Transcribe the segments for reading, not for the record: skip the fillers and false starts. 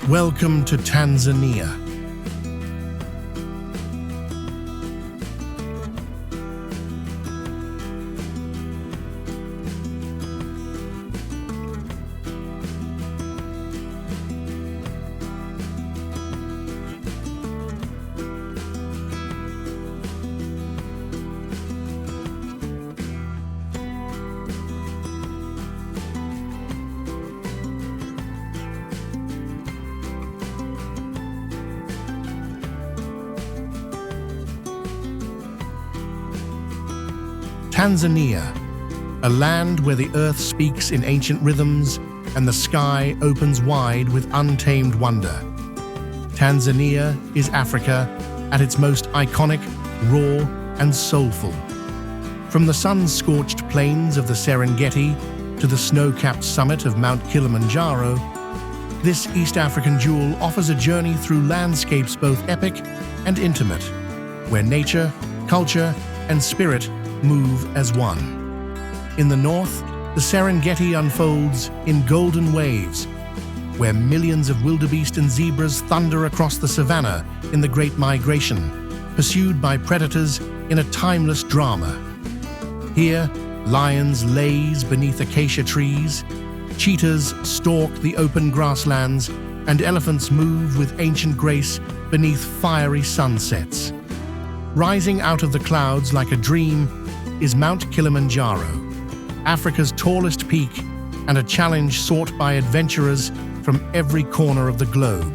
Welcome to Tanzania. Tanzania, a land where the earth speaks in ancient rhythms and the sky opens wide with untamed wonder. Tanzania is Africa at its most iconic, raw, and soulful. From the sun-scorched plains of the Serengeti to the snow-capped summit of Mount Kilimanjaro, this East African jewel offers a journey through landscapes both epic and intimate, where nature, culture, and spirit move as one. In the north, the Serengeti unfolds in golden waves, where millions of wildebeest and zebras thunder across the savannah in the Great Migration, pursued by predators in a timeless drama. Here, lions laze beneath acacia trees, cheetahs stalk the open grasslands, and elephants move with ancient grace beneath fiery sunsets. Rising out of the clouds like a dream is Mount Kilimanjaro, Africa's tallest peak and a challenge sought by adventurers from every corner of the globe.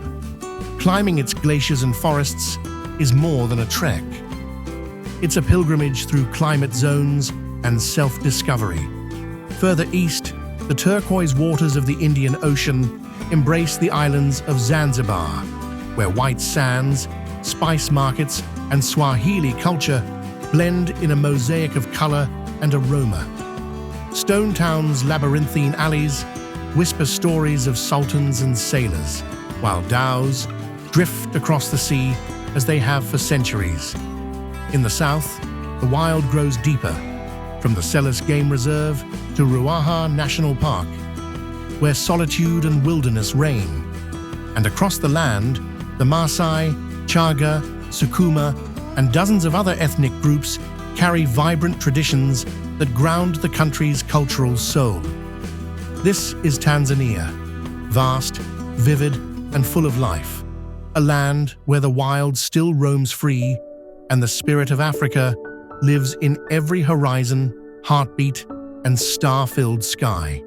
Climbing its glaciers and forests is more than a trek. It's a pilgrimage through climate zones and self-discovery. Further east, the turquoise waters of the Indian Ocean embrace the islands of Zanzibar, where white sands, spice markets, and Swahili culture blend in a mosaic of color and aroma. Stone Town's labyrinthine alleys whisper stories of sultans and sailors, while dhows drift across the sea as they have for centuries. In the south, the wild grows deeper, from the Selous Game Reserve to Ruaha National Park, where solitude and wilderness reign. And across the land, the Maasai, Chaga, Sukuma, and dozens of other ethnic groups carry vibrant traditions that ground the country's cultural soul. This is Tanzania, vast, vivid, and full of life, a land where the wild still roams free and the spirit of Africa lives in every horizon, heartbeat, and star-filled sky.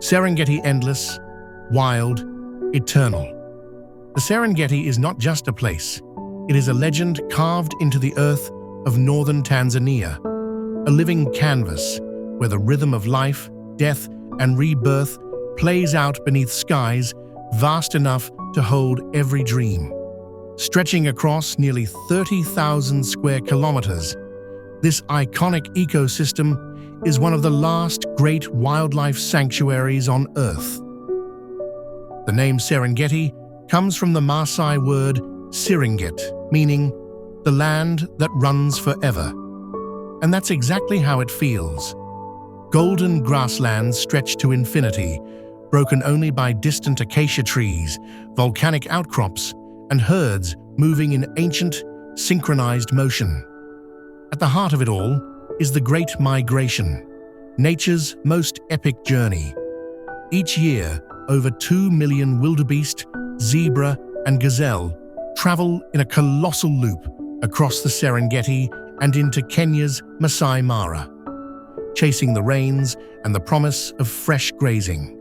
Serengeti endless, wild, eternal. The Serengeti is not just a place. It is a legend carved into the earth of northern Tanzania, a living canvas where the rhythm of life, death, and rebirth plays out beneath skies vast enough to hold every dream. Stretching across nearly 30,000 square kilometers, this iconic ecosystem is one of the last great wildlife sanctuaries on Earth. The name Serengeti comes from the Maasai word Serengeti, meaning the land that runs forever. And that's exactly how it feels. Golden grasslands stretch to infinity, broken only by distant acacia trees, volcanic outcrops, and herds moving in ancient, synchronized motion. At the heart of it all is the Great Migration, nature's most epic journey. Each year, over 2 million wildebeest, zebra, and gazelle travel in a colossal loop across the Serengeti and into Kenya's Masai Mara, chasing the rains and the promise of fresh grazing.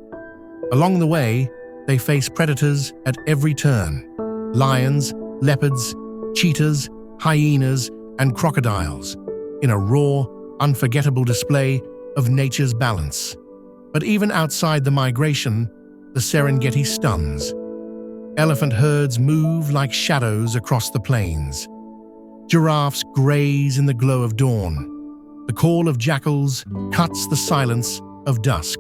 Along the way, they face predators at every turn: lions, leopards, cheetahs, hyenas, and crocodiles, in a raw, unforgettable display of nature's balance. But even outside the migration, the Serengeti stuns. Elephant herds move like shadows across the plains. Giraffes graze in the glow of dawn. The call of jackals cuts the silence of dusk.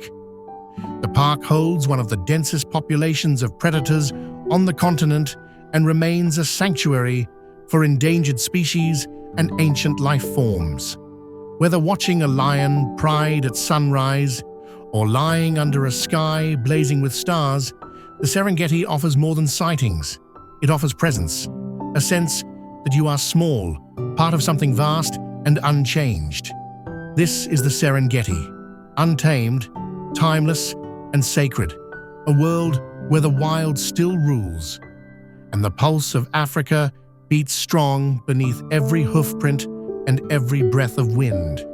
The park holds one of the densest populations of predators on the continent and remains a sanctuary for endangered species and ancient life forms. Whether watching a lion pride at sunrise or lying under a sky blazing with stars, the Serengeti offers more than sightings. It offers presence, a sense that you are small, part of something vast and unchanged. This is the Serengeti, untamed, timeless, and sacred, a world where the wild still rules, and the pulse of Africa beats strong beneath every hoofprint and every breath of wind.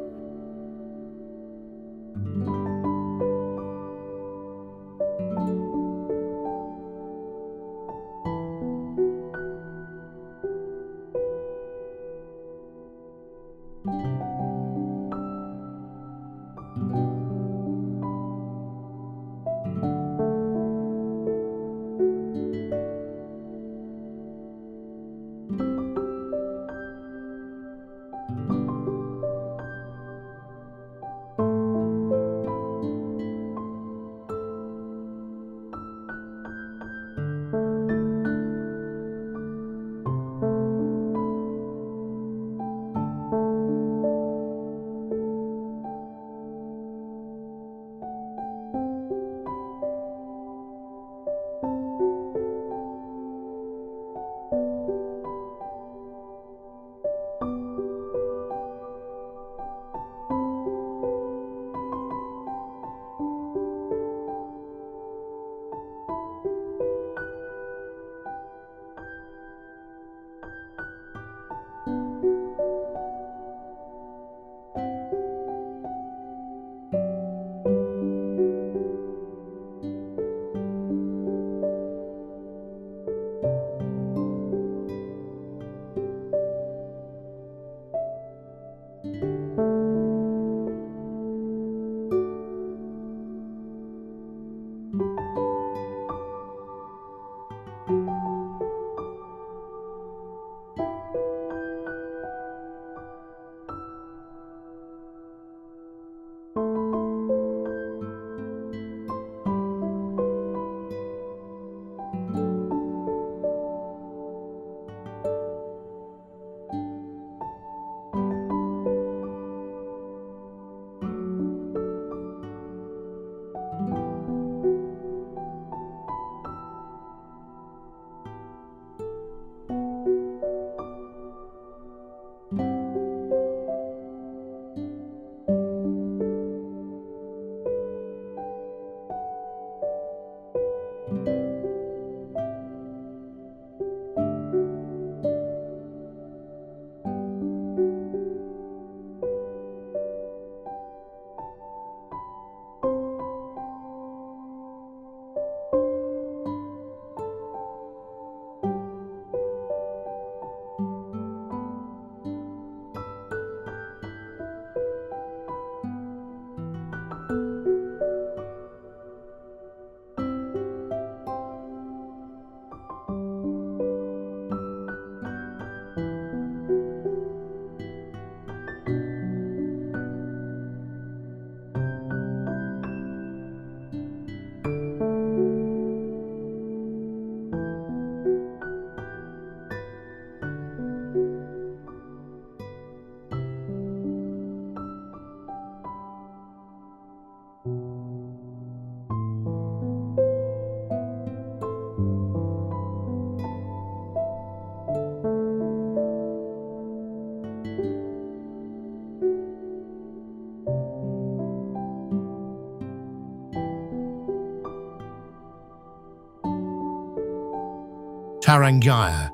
Tarangaya,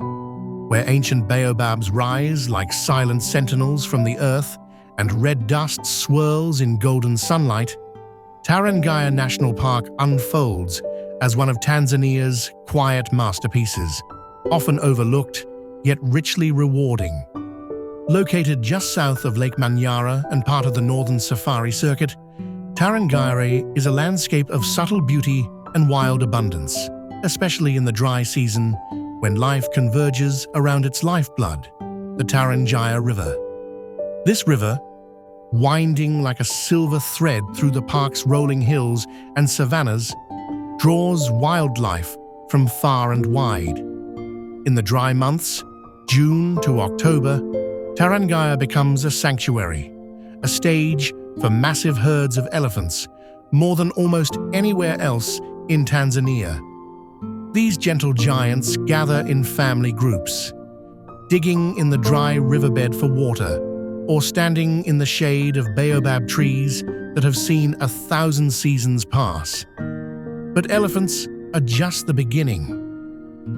where ancient baobabs rise like silent sentinels from the earth and red dust swirls in golden sunlight, Tarangaya National Park unfolds as one of Tanzania's quiet masterpieces, often overlooked yet richly rewarding. Located just south of Lake Manyara and part of the Northern Safari Circuit, Tarangaya is a landscape of subtle beauty and wild abundance, especially in the dry season when life converges around its lifeblood, the Tarangaya River. This river, winding like a silver thread through the park's rolling hills and savannas, draws wildlife from far and wide. In the dry months, June to October, Tarangaya becomes a sanctuary, a stage for massive herds of elephants, more than almost anywhere else in Tanzania. These gentle giants gather in family groups, digging in the dry riverbed for water, or standing in the shade of baobab trees that have seen 1,000 seasons pass. But elephants are just the beginning.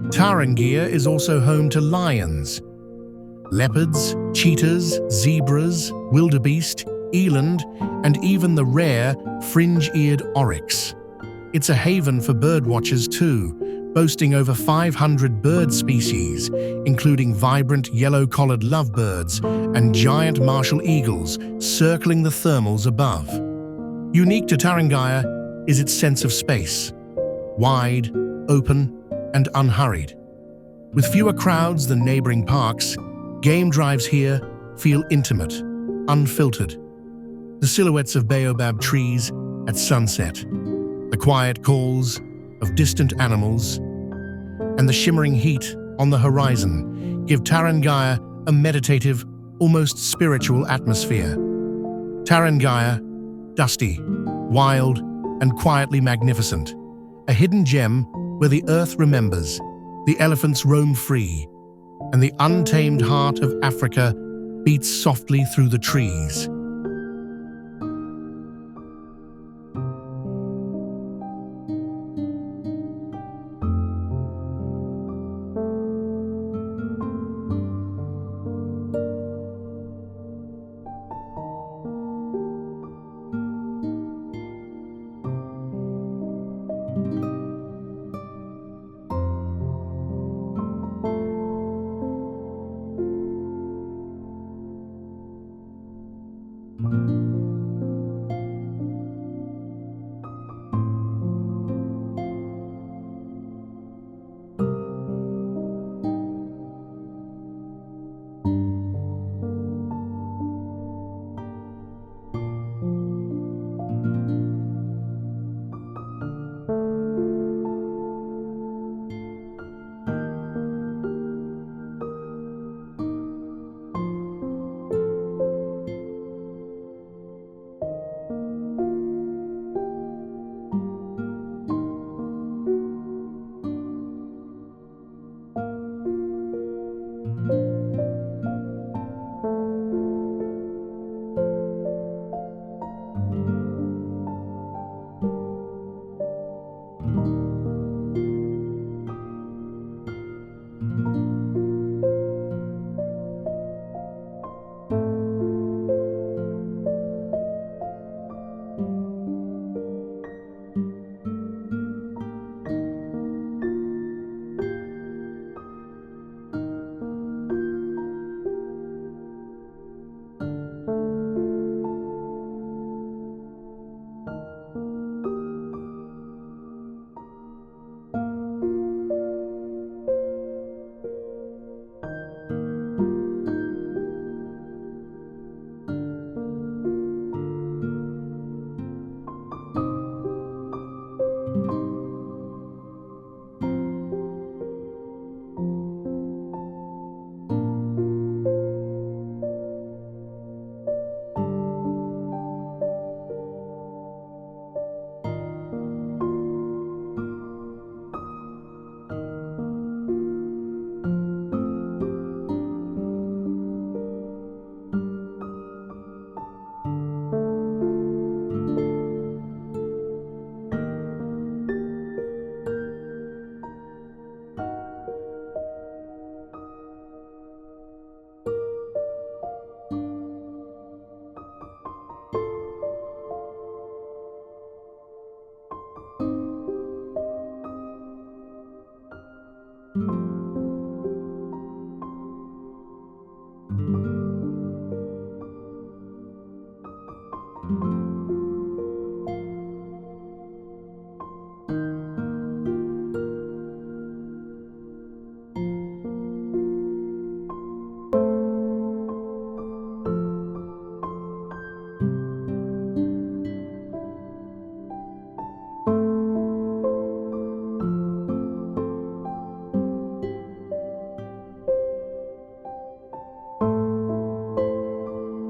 Tarangaya is also home to lions, leopards, cheetahs, zebras, wildebeest, eland, and even the rare fringe-eared oryx. It's a haven for birdwatchers too, boasting over 500 bird species, including vibrant yellow-collared lovebirds and giant martial eagles circling the thermals above. Unique to Tarangaya is its sense of space, wide, open, and unhurried. With fewer crowds than neighboring parks, game drives here feel intimate, unfiltered. The silhouettes of baobab trees at sunset, the quiet calls of distant animals, and the shimmering heat on the horizon give Tarangaya a meditative, almost spiritual atmosphere. Tarangaya, dusty, wild, and quietly magnificent, a hidden gem where the earth remembers, the elephants roam free, and the untamed heart of Africa beats softly through the trees.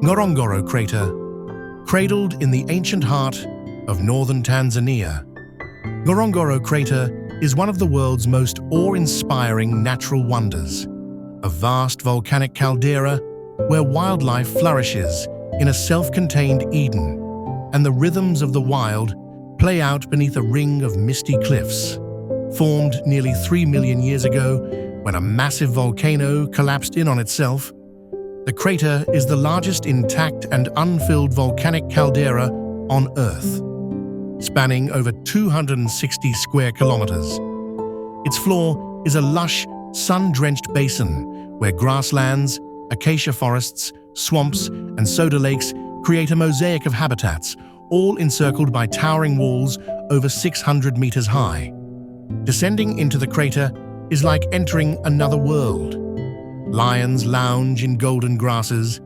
Ngorongoro Crater, cradled in the ancient heart of northern Tanzania. Ngorongoro Crater is one of the world's most awe-inspiring natural wonders, a vast volcanic caldera where wildlife flourishes in a self-contained Eden, and the rhythms of the wild play out beneath a ring of misty cliffs. Formed nearly 3 million years ago when a massive volcano collapsed in on itself, the crater is the largest intact and unfilled volcanic caldera on Earth, spanning over 260 square kilometers. Its floor is a lush, sun-drenched basin where grasslands, acacia forests, swamps, and soda lakes create a mosaic of habitats, all encircled by towering walls over 600 meters high. Descending into the crater is like entering another world. Lions lounge in golden grasses,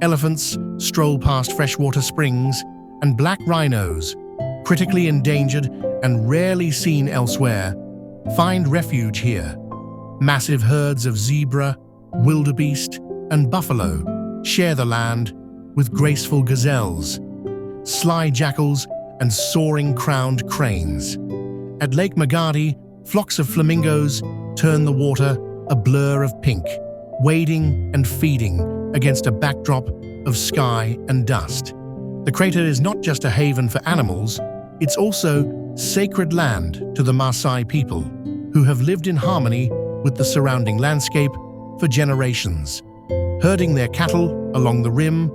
elephants stroll past freshwater springs, and black rhinos, critically endangered and rarely seen elsewhere, find refuge here. Massive herds of zebra, wildebeest, and buffalo share the land with graceful gazelles, sly jackals, and soaring crowned cranes. At Lake Magadi, flocks of flamingos turn the water a blur of pink, wading and feeding against a backdrop of sky and dust. The crater is not just a haven for animals, it's also sacred land to the Maasai people, who have lived in harmony with the surrounding landscape for generations, herding their cattle along the rim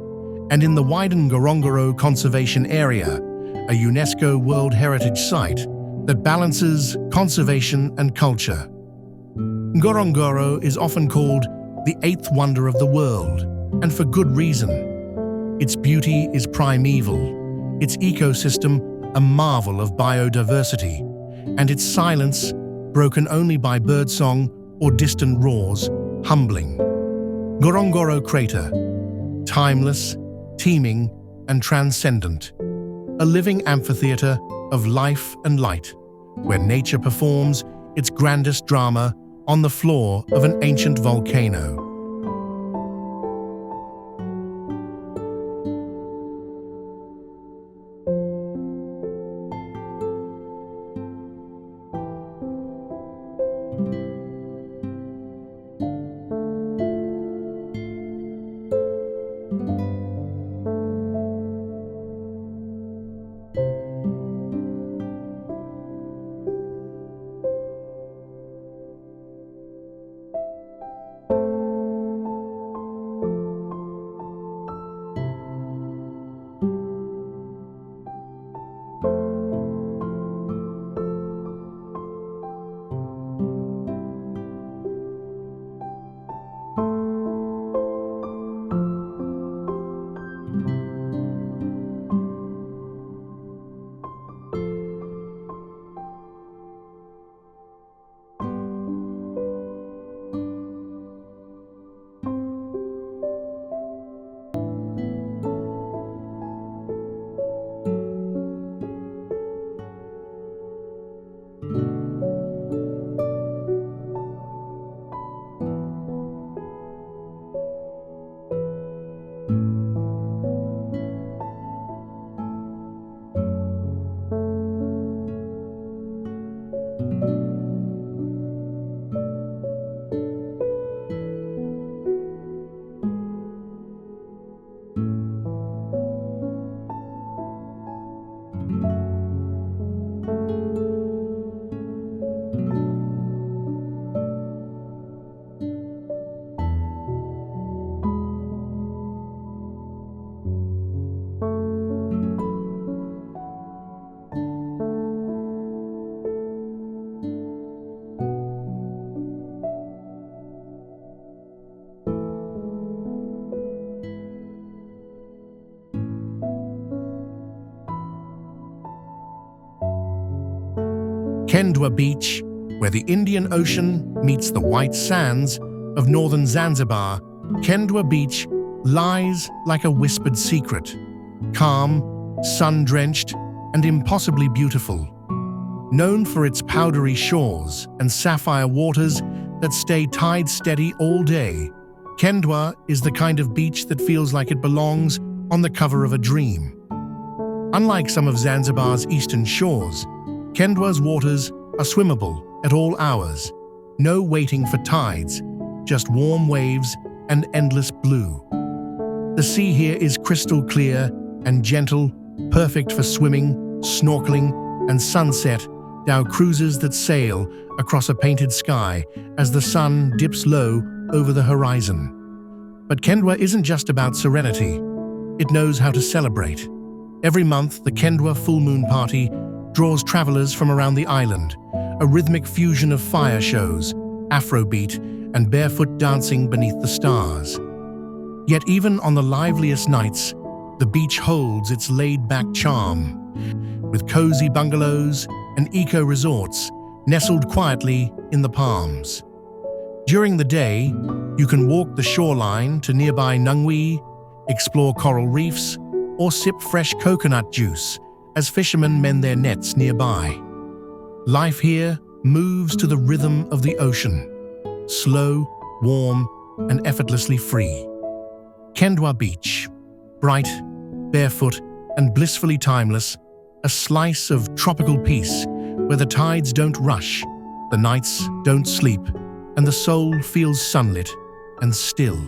and in the widened Ngorongoro Conservation Area, a UNESCO World Heritage Site that balances conservation and culture. Ngorongoro is often called the eighth wonder of the world, and for good reason. Its beauty is primeval, its ecosystem a marvel of biodiversity, and its silence, broken only by birdsong or distant roars, humbling. Ngorongoro Crater, timeless, teeming, and transcendent, a living amphitheater of life and light, where nature performs its grandest drama on the floor of an ancient volcano. Kendwa Beach, where the Indian Ocean meets the white sands of northern Zanzibar, Kendwa Beach lies like a whispered secret, calm, sun-drenched, and impossibly beautiful. Known for its powdery shores and sapphire waters that stay tide-steady all day, Kendwa is the kind of beach that feels like it belongs on the cover of a dream. Unlike some of Zanzibar's eastern shores, Kendwa's waters are swimmable at all hours. No waiting for tides, just warm waves and endless blue. The sea here is crystal clear and gentle, perfect for swimming, snorkeling, and sunset dhow cruises that sail across a painted sky as the sun dips low over the horizon. But Kendwa isn't just about serenity. It knows how to celebrate. Every month, the Kendwa Full Moon Party draws travelers from around the island, a rhythmic fusion of fire shows, Afrobeat, and barefoot dancing beneath the stars. Yet even on the liveliest nights, the beach holds its laid-back charm, with cozy bungalows and eco-resorts nestled quietly in the palms. During the day, you can walk the shoreline to nearby Nungwi, explore coral reefs, or sip fresh coconut juice as fishermen mend their nets nearby. Life here moves to the rhythm of the ocean, slow, warm, and effortlessly free. Kendwa Beach, bright, barefoot, and blissfully timeless, a slice of tropical peace where the tides don't rush, the nights don't sleep, and the soul feels sunlit and still.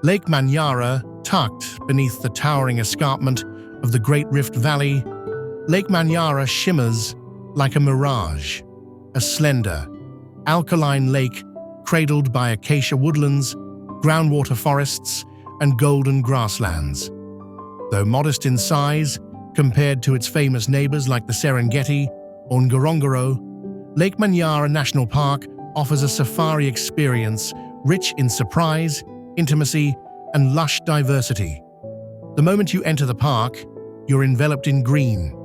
Lake Manyara, tucked beneath the towering escarpment of the Great Rift Valley, Lake Manyara shimmers like a mirage, a slender, alkaline lake cradled by acacia woodlands, groundwater forests, and golden grasslands. Though modest in size, compared to its famous neighbors like the Serengeti or Ngorongoro, Lake Manyara National Park offers a safari experience rich in surprise, intimacy, and lush diversity. The moment you enter the park, you're enveloped in green,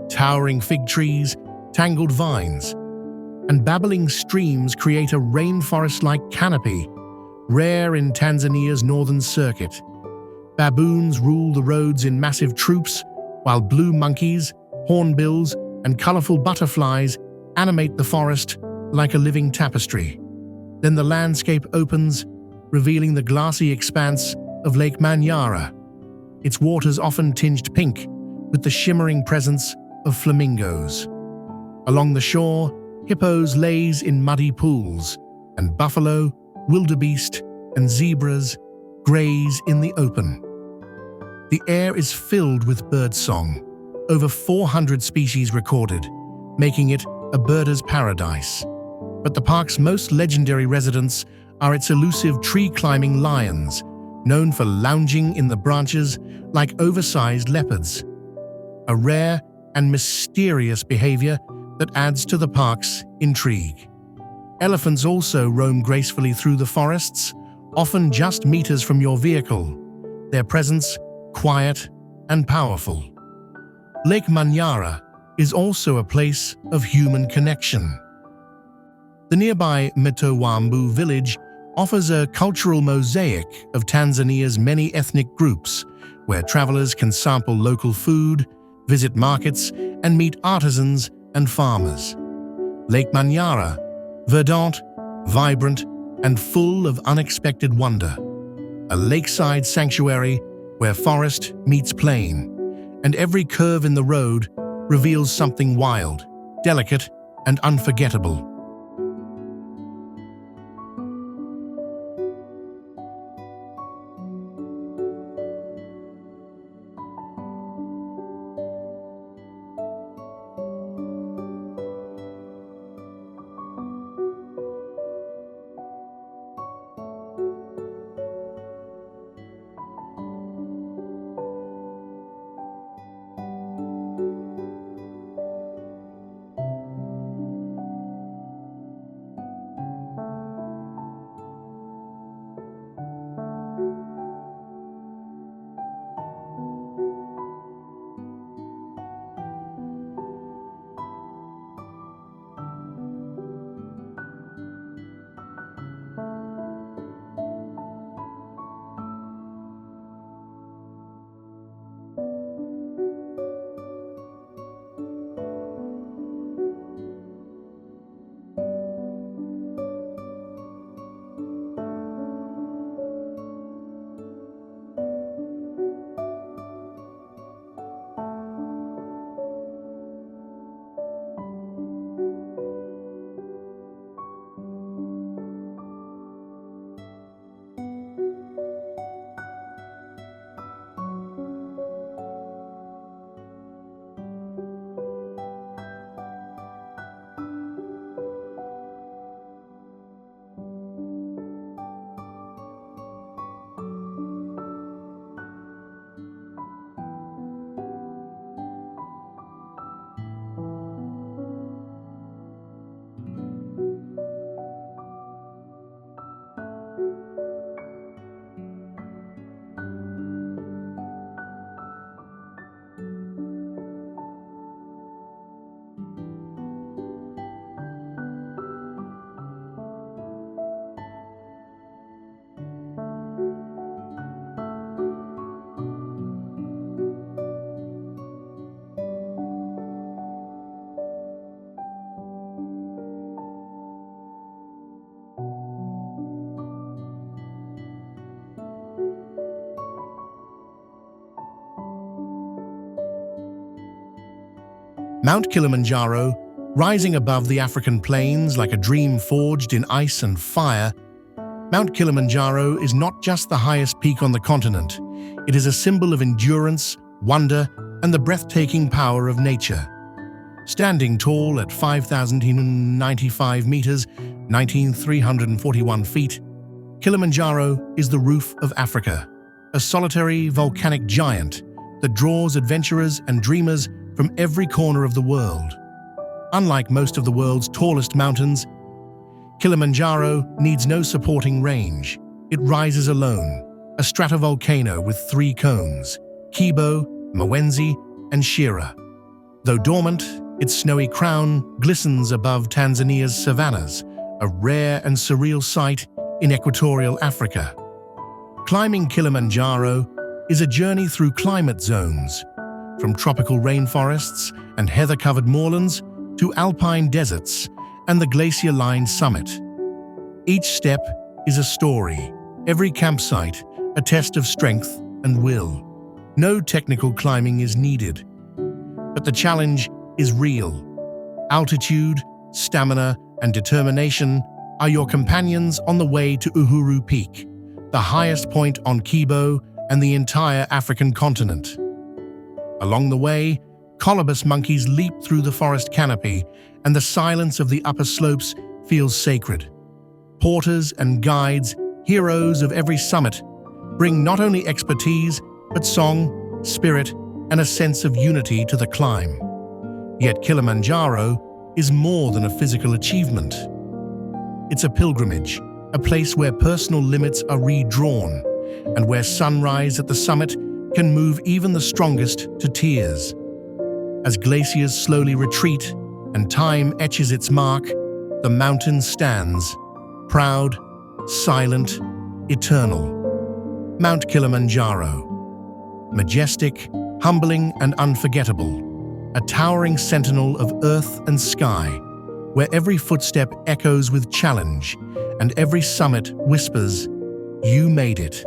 towering fig trees, tangled vines, and babbling streams create a rainforest-like canopy, rare in Tanzania's northern circuit. Baboons rule the roads in massive troops, while blue monkeys, hornbills, and colorful butterflies animate the forest like a living tapestry. Then the landscape opens, revealing the glassy expanse of Lake Manyara, its waters often tinged pink with the shimmering presence of flamingos. Along the shore, hippos laze in muddy pools, and buffalo, wildebeest, and zebras graze in the open. The air is filled with birdsong, over 400 species recorded, making it a birder's paradise. But the park's most legendary residents are its elusive tree-climbing lions, known for lounging in the branches like oversized leopards, a rare and mysterious behavior that adds to the park's intrigue. Elephants also roam gracefully through the forests, often just meters from your vehicle, their presence quiet and powerful. Lake Manyara is also a place of human connection. The nearby Mtowambu village offers a cultural mosaic of Tanzania's many ethnic groups, where travelers can sample local food, visit markets, and meet artisans and farmers. Lake Manyara, verdant, vibrant, and full of unexpected wonder. A lakeside sanctuary where forest meets plain, and every curve in the road reveals something wild, delicate, and unforgettable. Mount Kilimanjaro, rising above the African plains like a dream forged in ice and fire, Mount Kilimanjaro is not just the highest peak on the continent. It is a symbol of endurance, wonder, and the breathtaking power of nature. Standing tall at 5,095 meters, 19,341 feet, Kilimanjaro is the roof of Africa, a solitary volcanic giant that draws adventurers and dreamers from every corner of the world. Unlike most of the world's tallest mountains, Kilimanjaro needs no supporting range. It rises alone, a stratovolcano with three cones: Kibo, Mwenzi, and Shira. Though dormant, its snowy crown glistens above Tanzania's savannas, a rare and surreal sight in equatorial Africa. Climbing Kilimanjaro is a journey through climate zones, from tropical rainforests and heather-covered moorlands to alpine deserts and the glacier-lined summit. Each step is a story, every campsite a test of strength and will. No technical climbing is needed, but the challenge is real. Altitude, stamina, and determination are your companions on the way to Uhuru Peak, the highest point on Kibo and the entire African continent. Along the way, colobus monkeys leap through the forest canopy, and the silence of the upper slopes feels sacred. Porters and guides, heroes of every summit, bring not only expertise, but song, spirit, and a sense of unity to the climb. Yet Kilimanjaro is more than a physical achievement. It's a pilgrimage, a place where personal limits are redrawn, and where sunrise at the summit can move even the strongest to tears. As glaciers slowly retreat and time etches its mark, the mountain stands, proud, silent, eternal. Mount Kilimanjaro. Majestic, humbling, and unforgettable, a towering sentinel of earth and sky, where every footstep echoes with challenge and every summit whispers, "You made it."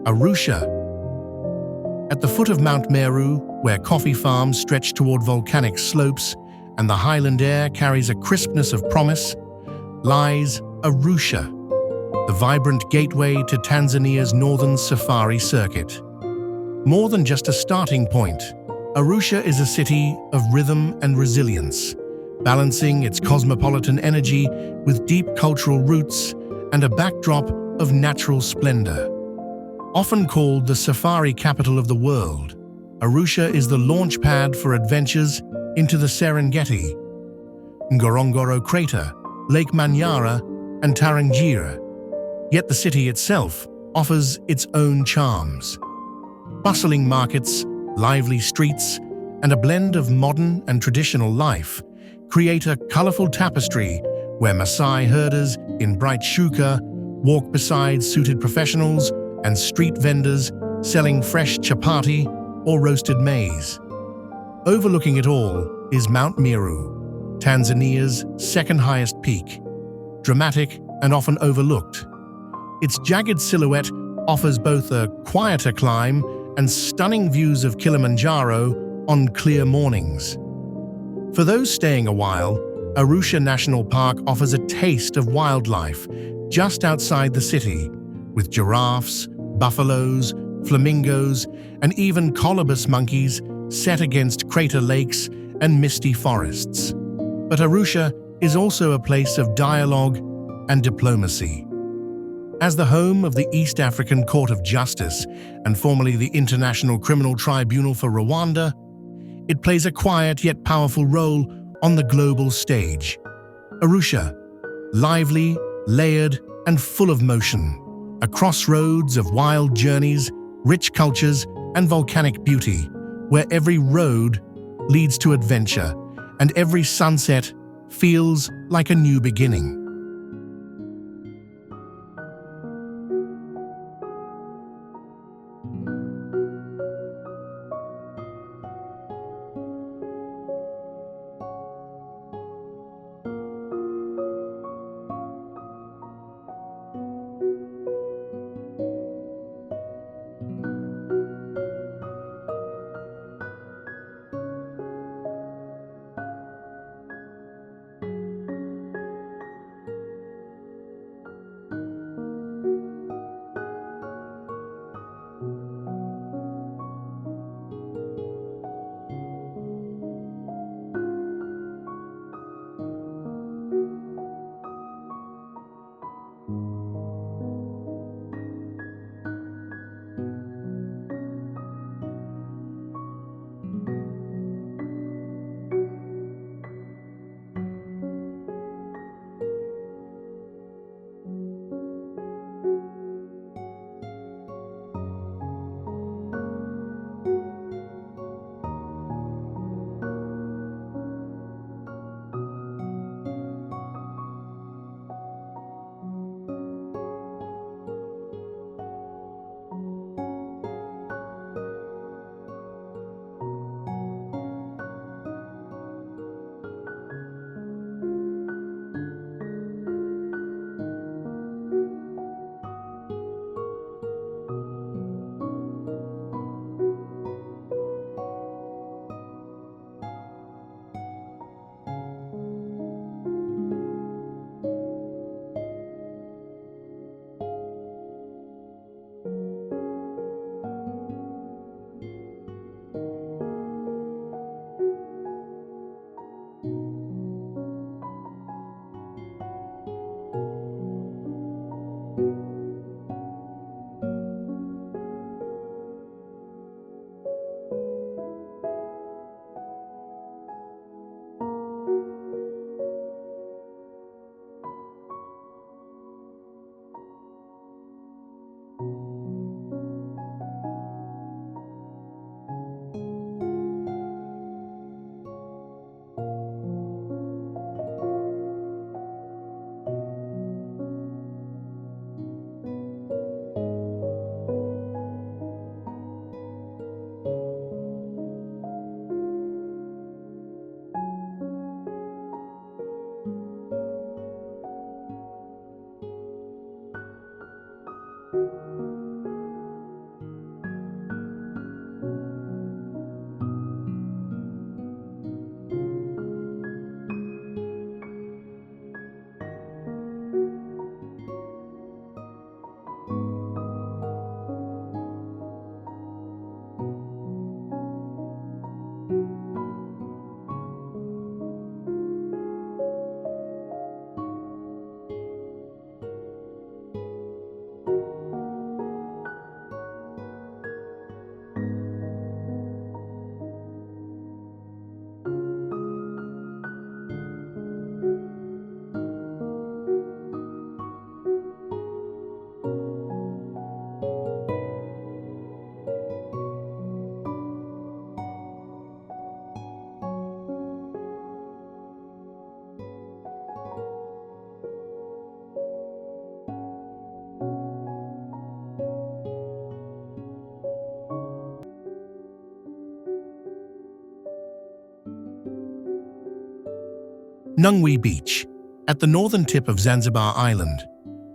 Arusha. At the foot of Mount Meru, where coffee farms stretch toward volcanic slopes and the highland air carries a crispness of promise, lies Arusha, the vibrant gateway to Tanzania's northern safari circuit. More than just a starting point, Arusha is a city of rhythm and resilience, balancing its cosmopolitan energy with deep cultural roots and a backdrop of natural splendor. Often called the safari capital of the world, Arusha is the launch pad for adventures into the Serengeti, Ngorongoro Crater, Lake Manyara, and Tarangire. Yet the city itself offers its own charms. Bustling markets, lively streets, and a blend of modern and traditional life create a colorful tapestry where Maasai herders in bright shuka walk beside suited professionals and street vendors selling fresh chapati or roasted maize. Overlooking it all is Mount Meru, Tanzania's second highest peak, dramatic and often overlooked. Its jagged silhouette offers both a quieter climb and stunning views of Kilimanjaro on clear mornings. For those staying a while, Arusha National Park offers a taste of wildlife just outside the city, with giraffes, buffaloes, flamingos, and even colobus monkeys set against crater lakes and misty forests. But Arusha is also a place of dialogue and diplomacy. As the home of the East African Court of Justice and formerly the International Criminal Tribunal for Rwanda, it plays a quiet yet powerful role on the global stage. Arusha, lively, layered, and full of motion, a crossroads of wild journeys, rich cultures, and volcanic beauty, where every road leads to adventure and every sunset feels like a new beginning. Nungwi Beach, at the northern tip of Zanzibar Island,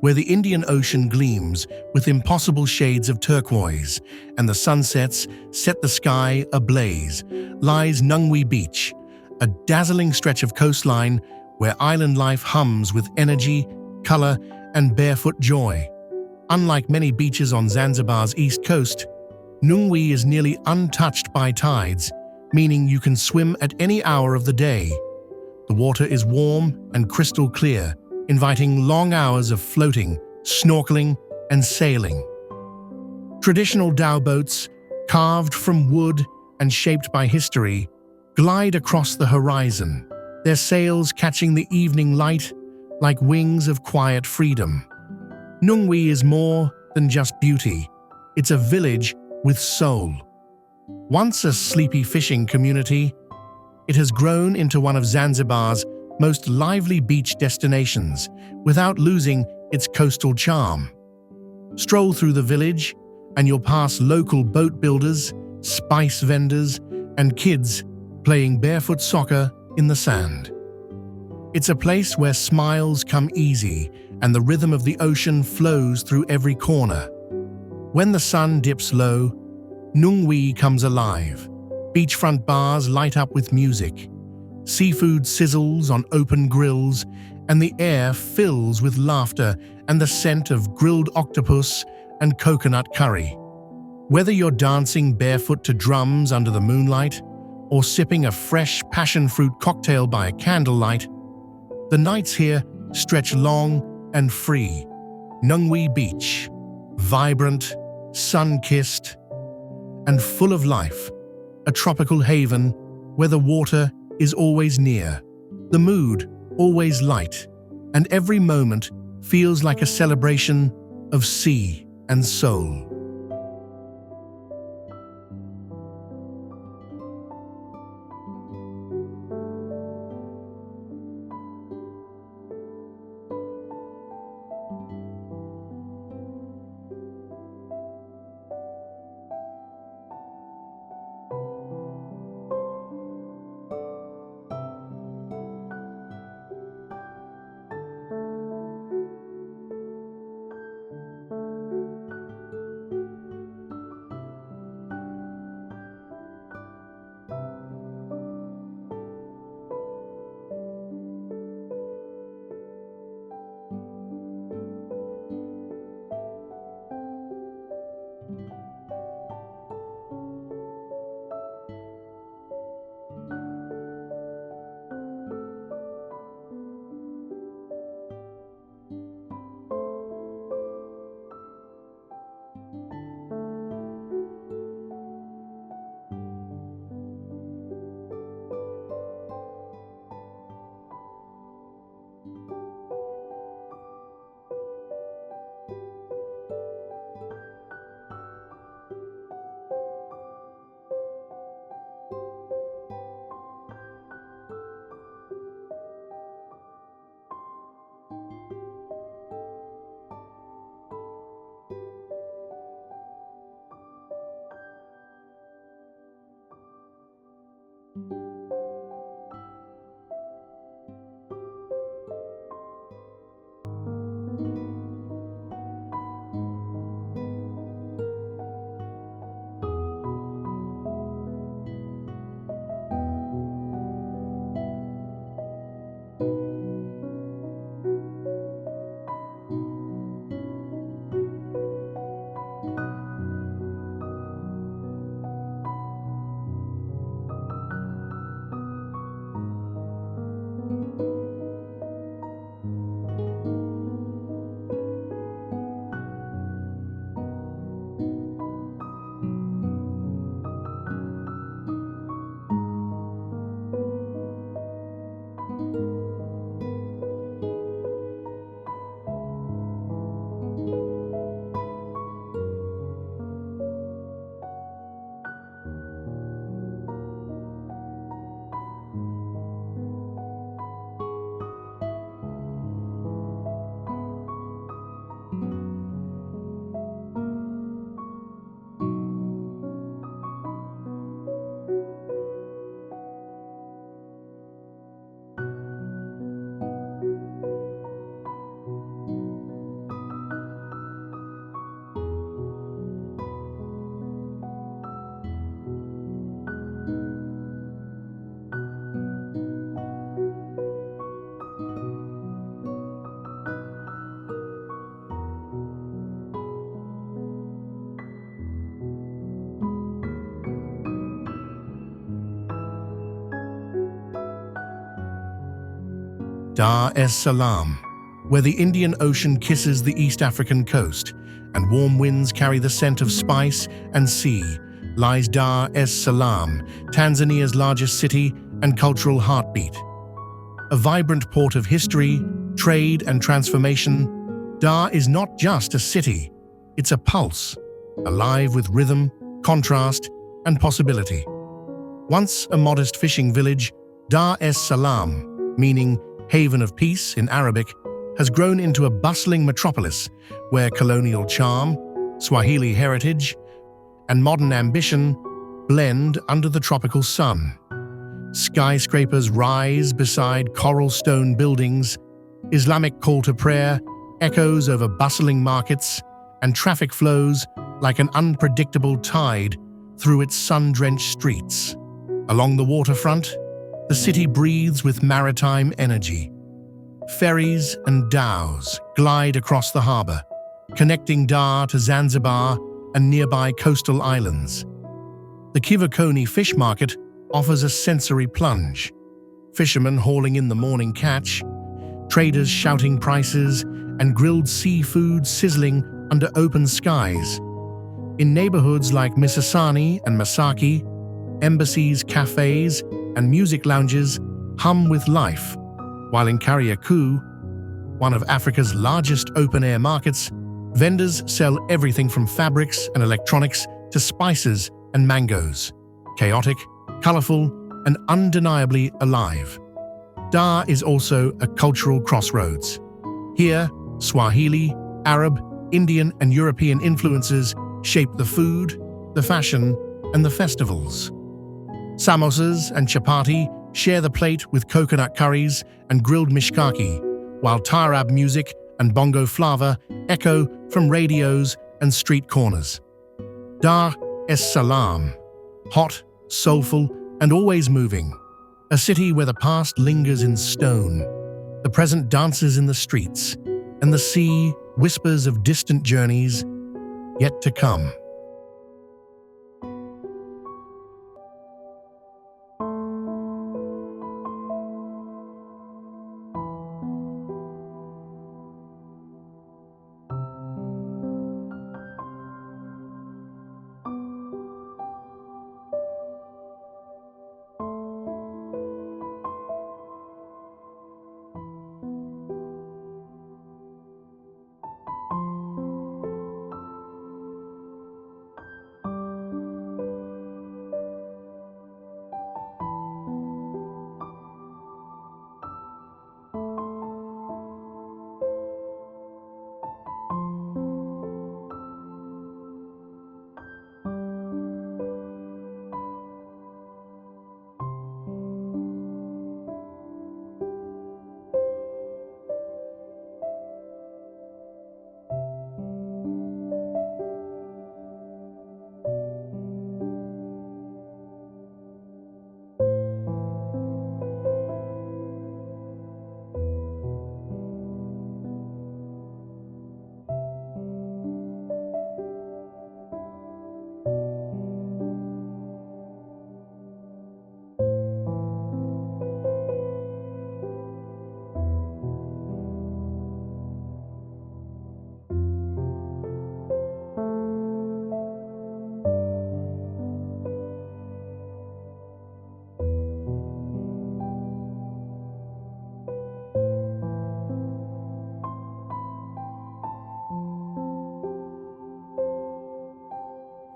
where the Indian Ocean gleams with impossible shades of turquoise and the sunsets set the sky ablaze, lies Nungwi Beach, a dazzling stretch of coastline where island life hums with energy, color, and barefoot joy. Unlike many beaches on Zanzibar's east coast, Nungwi is nearly untouched by tides, meaning you can swim at any hour of the day. The water is warm and crystal clear, inviting long hours of floating, snorkeling, and sailing. Traditional dhow boats, carved from wood and shaped by history, glide across the horizon, their sails catching the evening light like wings of quiet freedom. Nungwi is more than just beauty. It's a village with soul. Once a sleepy fishing community, it has grown into one of Zanzibar's most lively beach destinations without losing its coastal charm. Stroll through the village and you'll pass local boat builders, spice vendors, and kids playing barefoot soccer in the sand. It's a place where smiles come easy and the rhythm of the ocean flows through every corner. When the sun dips low, Nungwi comes alive. Beachfront bars light up with music. Seafood sizzles on open grills, and the air fills with laughter and the scent of grilled octopus and coconut curry. Whether you're dancing barefoot to drums under the moonlight or sipping a fresh passion fruit cocktail by candlelight, the nights here stretch long and free. Nungwi Beach, vibrant, sun-kissed, and full of life, a tropical haven where the water is always near, the mood always light, and every moment feels like a celebration of sea and soul. Dar es Salaam, where the Indian Ocean kisses the East African coast and warm winds carry the scent of spice and sea, lies Dar es Salaam, Tanzania's largest city and cultural heartbeat. A vibrant port of history, trade, and transformation, Dar is not just a city, it's a pulse, alive with rhythm, contrast, and possibility. Once a modest fishing village, Dar es Salaam, meaning haven of peace in Arabic, has grown into a bustling metropolis where colonial charm, Swahili heritage, and modern ambition blend under the tropical sun. Skyscrapers rise beside coral stone buildings, Islamic call to prayer echoes over bustling markets, and traffic flows like an unpredictable tide through its sun-drenched streets. Along the waterfront, the city breathes with maritime energy. Ferries and dhows glide across the harbor, connecting Dar to Zanzibar and nearby coastal islands. The Kivukoni fish market offers a sensory plunge. Fishermen hauling in the morning catch, traders shouting prices, and grilled seafood sizzling under open skies. In neighborhoods like Misasani and Masaki, embassies, cafes, and music lounges hum with life, while in Kariakoo, one of Africa's largest open-air markets, vendors sell everything from fabrics and electronics to spices and mangoes. Chaotic, colorful, and undeniably alive. Dar is also a cultural crossroads. Here, Swahili, Arab, Indian, and European influences shape the food, the fashion, and the festivals. Samosas and chapati share the plate with coconut curries and grilled mishkaki, while taarab music and bongo flava echo from radios and street corners. Dar es Salaam, hot, soulful, and always moving. A city where the past lingers in stone, the present dances in the streets, and the sea whispers of distant journeys yet to come.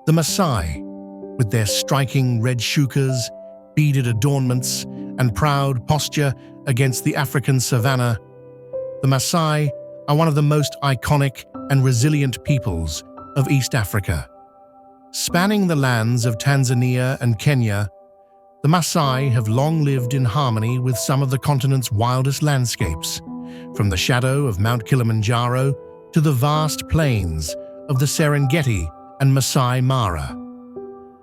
The Maasai, with their striking red shukas, beaded adornments, and proud posture against the African savannah, the Maasai are one of the most iconic and resilient peoples of East Africa. Spanning the lands of Tanzania and Kenya, the Maasai have long lived in harmony with some of the continent's wildest landscapes, from the shadow of Mount Kilimanjaro to the vast plains of the Serengeti and Masai Mara.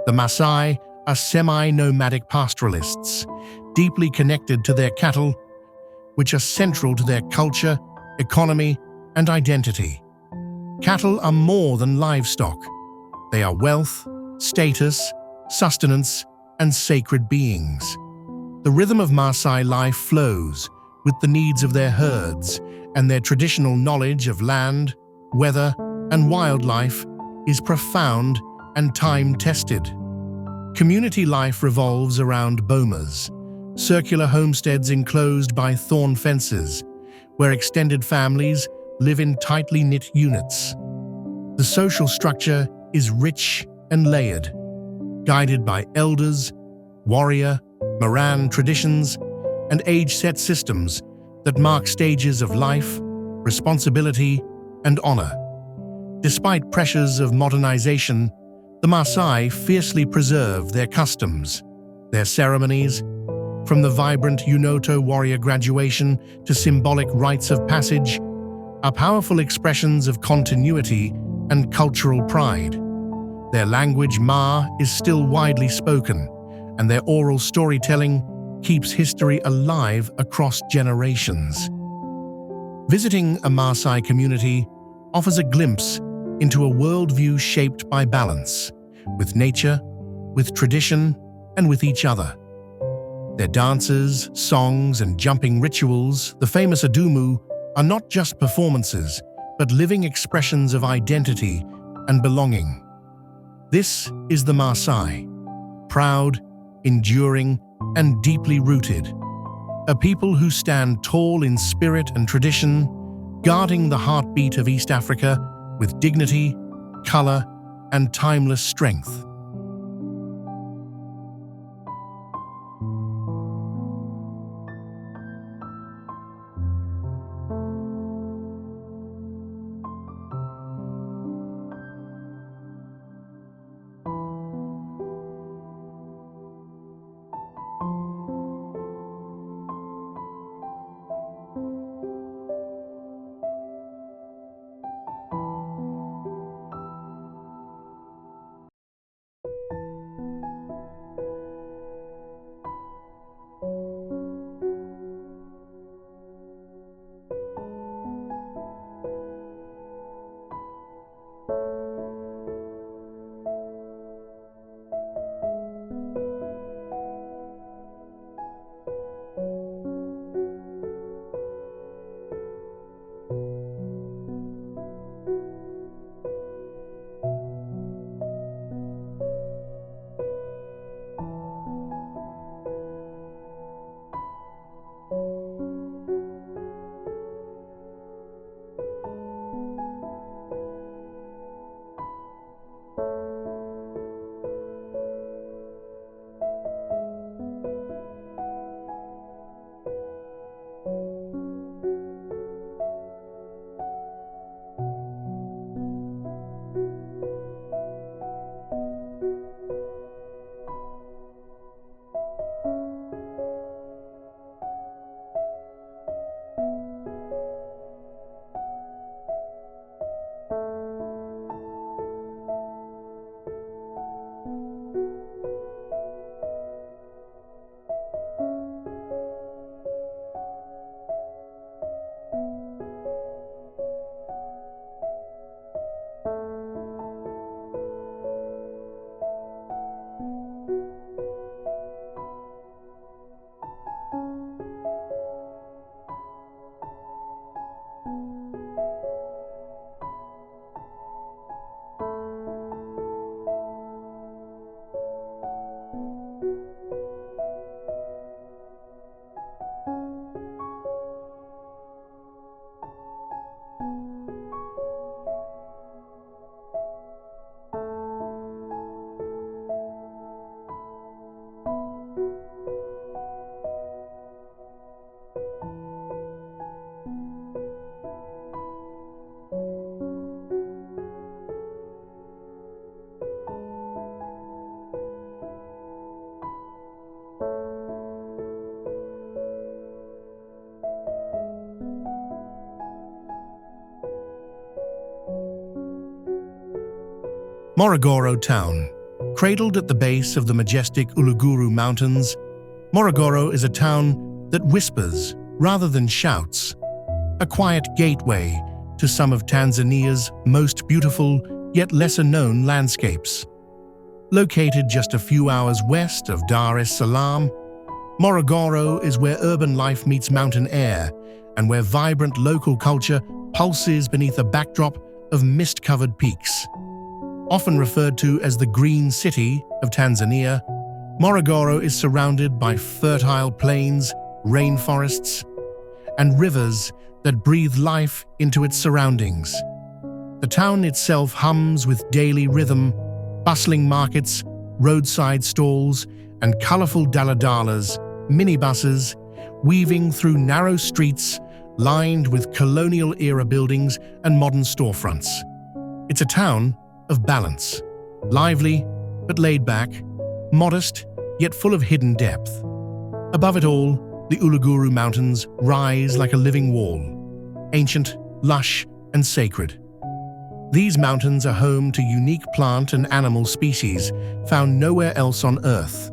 The Maasai are semi-nomadic pastoralists, deeply connected to their cattle, which are central to their culture, economy, and identity. Cattle are more than livestock. They are wealth, status, sustenance, and sacred beings. The rhythm of Maasai life flows with the needs of their herds, and their traditional knowledge of land, weather, and wildlife is profound and time-tested. Community life revolves around bomas, circular homesteads enclosed by thorn fences, where extended families live in tightly knit units. The social structure is rich and layered, guided by elders, warrior, Moran traditions, and age-set systems that mark stages of life, responsibility, and honor. Despite pressures of modernization, the Maasai fiercely preserve their customs, their ceremonies, from the vibrant Unoto warrior graduation to symbolic rites of passage, are powerful expressions of continuity and cultural pride. Their language, Ma, is still widely spoken, and their oral storytelling keeps history alive across generations. Visiting a Maasai community offers a glimpse into a worldview shaped by balance, with nature, with tradition, and with each other. Their dances, songs, and jumping rituals, the famous Adumu, are not just performances, but living expressions of identity and belonging. This is the Maasai, proud, enduring, and deeply rooted. A people who stand tall in spirit and tradition, guarding the heartbeat of East Africa with dignity, color, and timeless strength. Ngorongoro Town. Cradled at the base of the majestic Uluguru Mountains, Ngorongoro is a town that whispers rather than shouts, a quiet gateway to some of Tanzania's most beautiful yet lesser-known landscapes. Located just a few hours west of Dar es Salaam, Ngorongoro is where urban life meets mountain air and where vibrant local culture pulses beneath a backdrop of mist-covered peaks. Often referred to as the Green City of Tanzania, Ngorongoro is surrounded by fertile plains, rainforests, and rivers that breathe life into its surroundings. The town itself hums with daily rhythm, bustling markets, roadside stalls, and colorful daladalas, minibuses, weaving through narrow streets lined with colonial-era buildings and modern storefronts. It's a town of balance, lively but laid back, modest yet full of hidden depth. Above it all, the Uluguru Mountains rise like a living wall, ancient, lush, and sacred. These mountains are home to unique plant and animal species found nowhere else on Earth,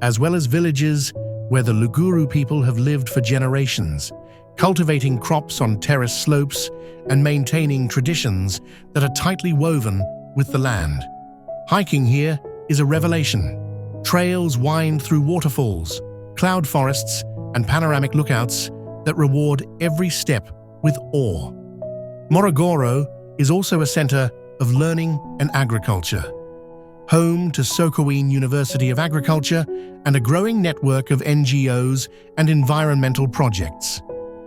as well as villages where the Luguru people have lived for generations, cultivating crops on terrace slopes and maintaining traditions that are tightly woven with the land. Hiking here is a revelation. Trails wind through waterfalls, cloud forests, and panoramic lookouts that reward every step with awe. Ngorongoro is also a center of learning and agriculture, home to Sokoine University of Agriculture and a growing network of NGOs and environmental projects.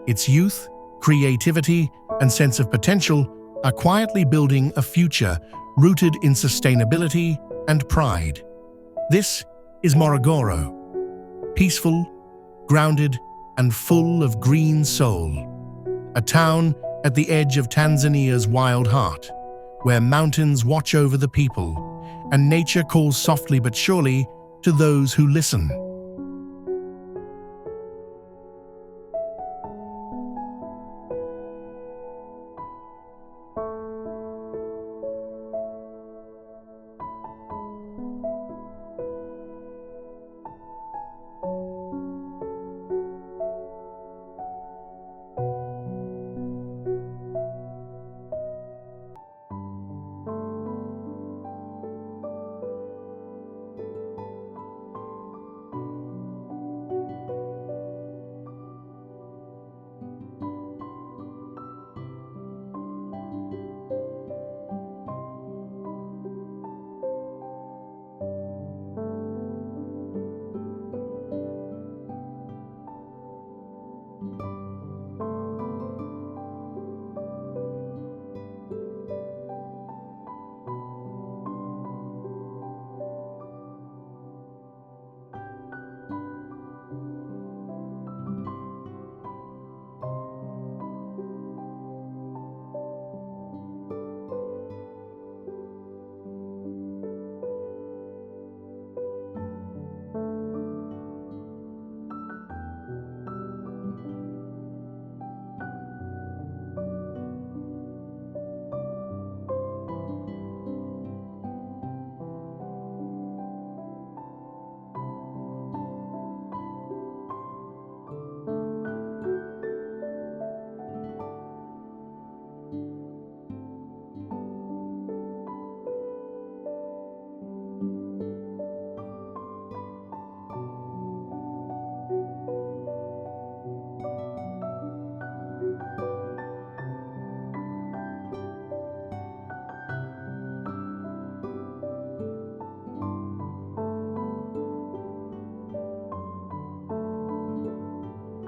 Its youth, creativity, and sense of potential are quietly building a future rooted in sustainability and pride. This is Ngorongoro, peaceful, grounded, and full of green soul. A town at the edge of Tanzania's wild heart, where mountains watch over the people, and nature calls softly but surely to those who listen.